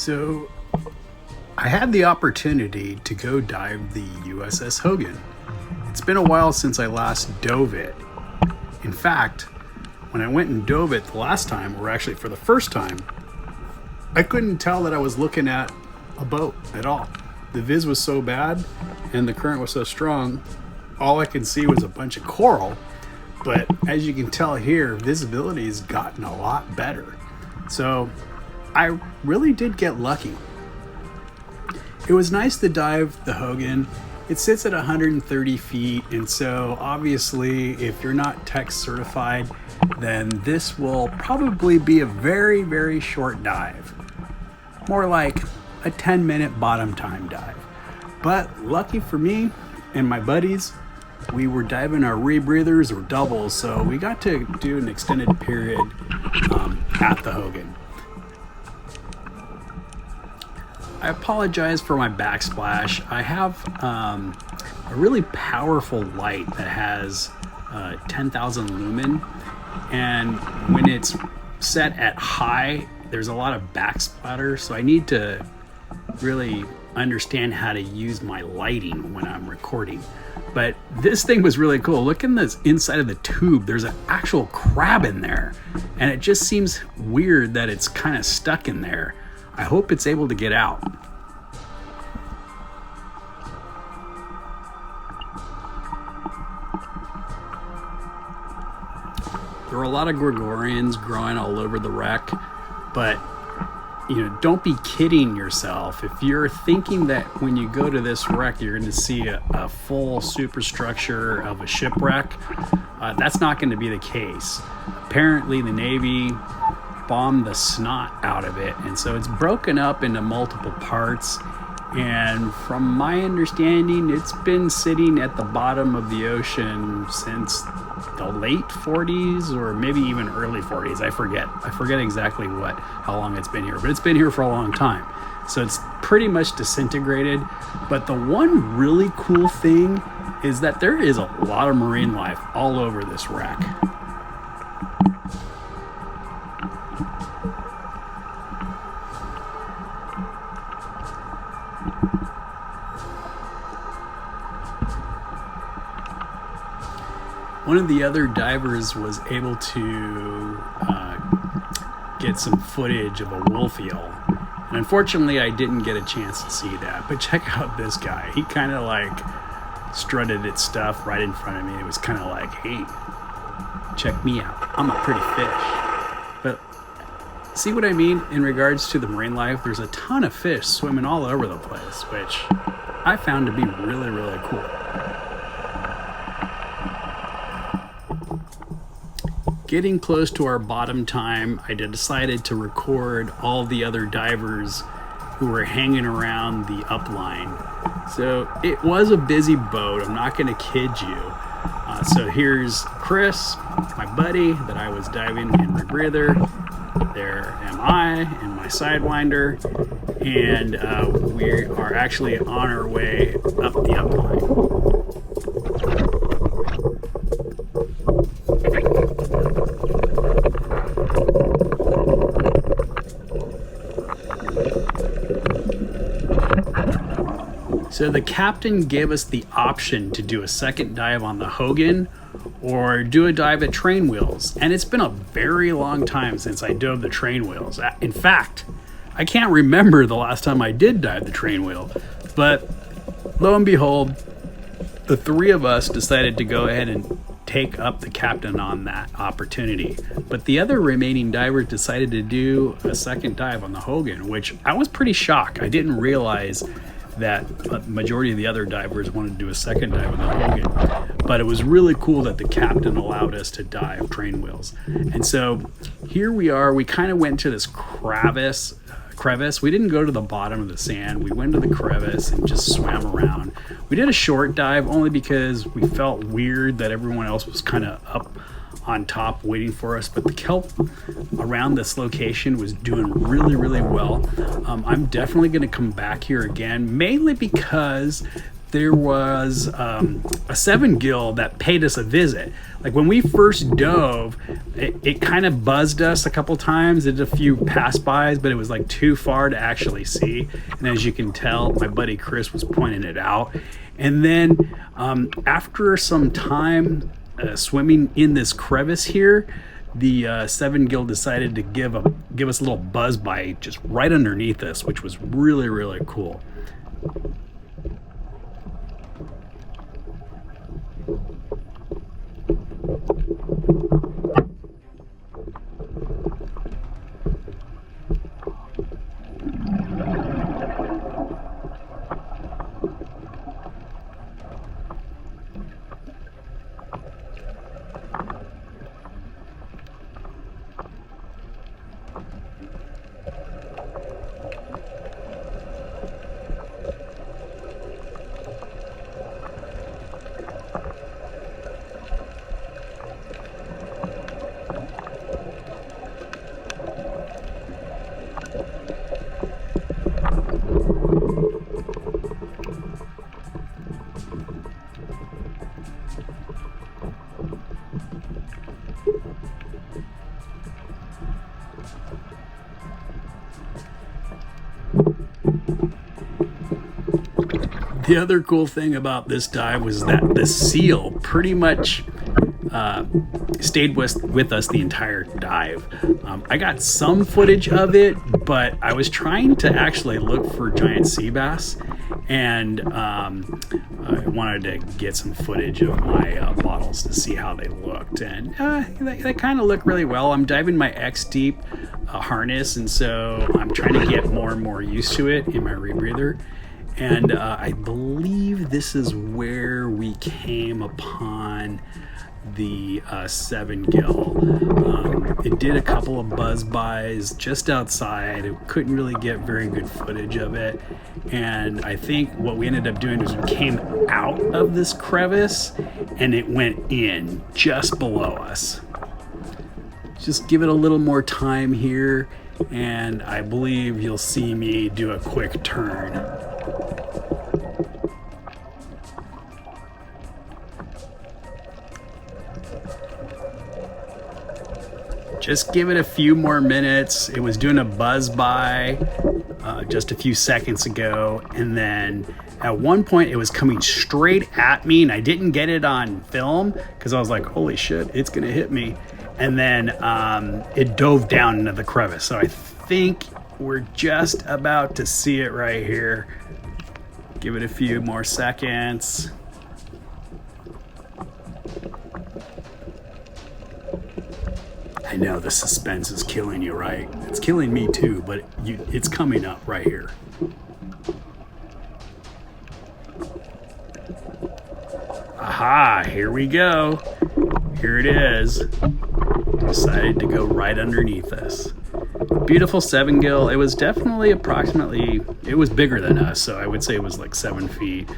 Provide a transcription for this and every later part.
So I had the opportunity to go dive the USS Hogan. It's been a while since I last dove it. In fact, when I went and dove it the last time, or actually for the first time, I couldn't tell that I was looking at a boat at all. The viz was so bad and the current was so strong, all I could see was a bunch of coral. But as you can tell here, visibility has gotten a lot better. So I really did get lucky. It was nice to dive the Hogan. It sits at 130 feet, and so obviously if you're not tech certified, then this will probably be a very, very short dive. More like a 10-minute bottom time dive. But lucky for me and my buddies, we were diving our rebreathers or doubles, so we got to do an extended period at the Hogan. I apologize for my backsplash. I have a really powerful light that has 10,000 lumen, and when it's set at high, there's a lot of backsplatter, so I need to really understand how to use my lighting when I'm recording. But this thing was really cool. Look in the inside of the tube. There's an actual crab in there, and it just seems weird that it's kind of stuck in there. I hope it's able to get out. There are a lot of Gregorians growing all over the wreck, but don't be kidding yourself. If you're thinking that when you go to this wreck you're going to see a full superstructure of a shipwreck, that's not going to be the case. Apparently the Navy bombed the snot out of it, and so it's broken up into multiple parts, and from my understanding it's been sitting at the bottom of the ocean since the late 40s or maybe even early 40s. I forget exactly how long it's been here, but it's been here for a long time, so it's pretty much disintegrated. But the one really cool thing is that there is a lot of marine life all over this wreck. One of the other divers was able to get some footage of a wolf eel, and unfortunately I didn't get a chance to see that. But check out this guy. He kind of like strutted its stuff right in front of me. It was kind of like, hey, check me out, I'm a pretty fish. But see what I mean in regards to the marine life? There's a ton of fish swimming all over the place, which I found to be really, really cool. Getting close to our bottom time, I decided to record all the other divers who were hanging around the upline. So it was a busy boat, I'm not gonna kid you. So here's Chris, my buddy that I was diving in rebreather. There am I in my Sidewinder, and we are actually on our way up the upline. So the captain gave us the option to do a second dive on the Hogan or do a dive at train wheels. And it's been a very long time since I dove the train wheels. In fact, I can't remember the last time I did dive the train wheel. But lo and behold, the three of us decided to go ahead and take up the captain on that opportunity. But the other remaining divers decided to do a second dive on the Hogan, which I was pretty shocked. I didn't realize that the majority of the other divers wanted to do a second dive on the Hogan, but it was really cool that the captain allowed us to dive train wheels. And so here we are. We kind of went to this crevice. We didn't go to the bottom of the sand. We went to the crevice and just swam around. We did a short dive only because we felt weird that everyone else was kind of up on top waiting for us, but the kelp around this location was doing really, really well. I'm definitely going to come back here again, mainly because there was a seven gill that paid us a visit. Like when we first dove, it kind of buzzed us a couple times. It did a few pass-bys, but it was like too far to actually see. And as you can tell, my buddy Chris was pointing it out. And then after some time swimming in this crevice here, the seven gill decided to give us a little buzz bite just right underneath us, which was really, really cool. The other cool thing about this dive was that the seal pretty much stayed with us the entire dive. I got some footage of it, but I was trying to actually look for giant sea bass, and I wanted to get some footage of my bottles to see how they looked, and they kind of look really well. I'm diving my X Deep harness, and so I'm trying to get more and more used to it in my rebreather. And I believe this is where we came upon the seven gill. It did a couple of buzz-bys just outside. It couldn't really get very good footage of it. And I think what we ended up doing is we came out of this crevice and it went in just below us. Just give it a little more time here, and I believe you'll see me do a quick turn. Just give it a few more minutes. It was doing a buzz by just a few seconds ago, and then at one point it was coming straight at me, and I didn't get it on film because I was like, holy shit, it's gonna hit me. And then it dove down into the crevice. So I think we're just about to see it right here. Give it a few more seconds. I know the suspense is killing you, right? It's killing me too, but it's coming up right here. Aha, here we go. Here it is. Decided to go right underneath us. Beautiful seven gill. It was definitely it was bigger than us, so I would say it was like 7 feet,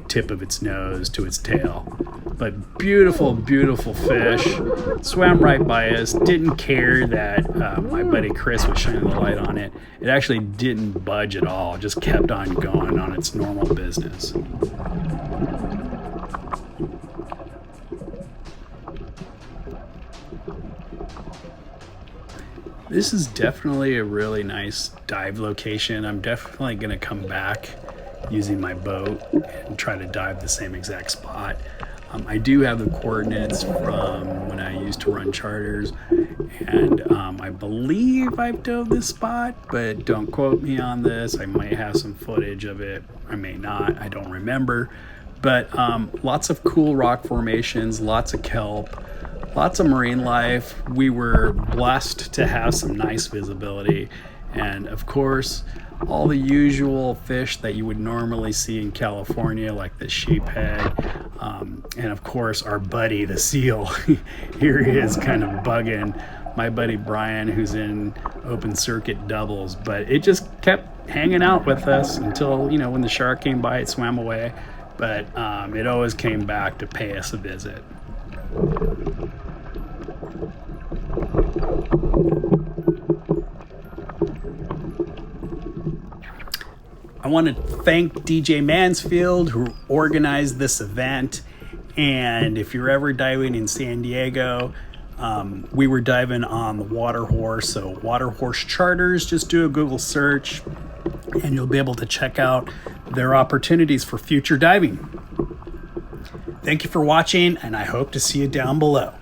tip of its nose to its tail. But beautiful, beautiful fish. Swam right by us. Didn't care that my buddy Chris was shining the light on it. It actually didn't budge at all. Just kept on going on its normal business. This is definitely a really nice dive location. I'm definitely going to come back using my boat and try to dive the same exact spot. I do have the coordinates from when I used to run charters, and I believe I've dove this spot, but don't quote me on this. I might have some footage of it. I may not. I don't remember. But lots of cool rock formations, lots of kelp, lots of marine life. We were blessed to have some nice visibility, and of course all the usual fish that you would normally see in California, like the sheephead, and of course our buddy the seal. Here he is kind of bugging my buddy Brian, who's in open circuit doubles, but it just kept hanging out with us until when the shark came by, it swam away, but it always came back to pay us a visit. I want to thank DJ Mansfield who organized this event. And if you're ever diving in San Diego, we were diving on the Waterhorse. So Waterhorse Charters, just do a Google search and you'll be able to check out their opportunities for future diving. Thank you for watching, and I hope to see you down below.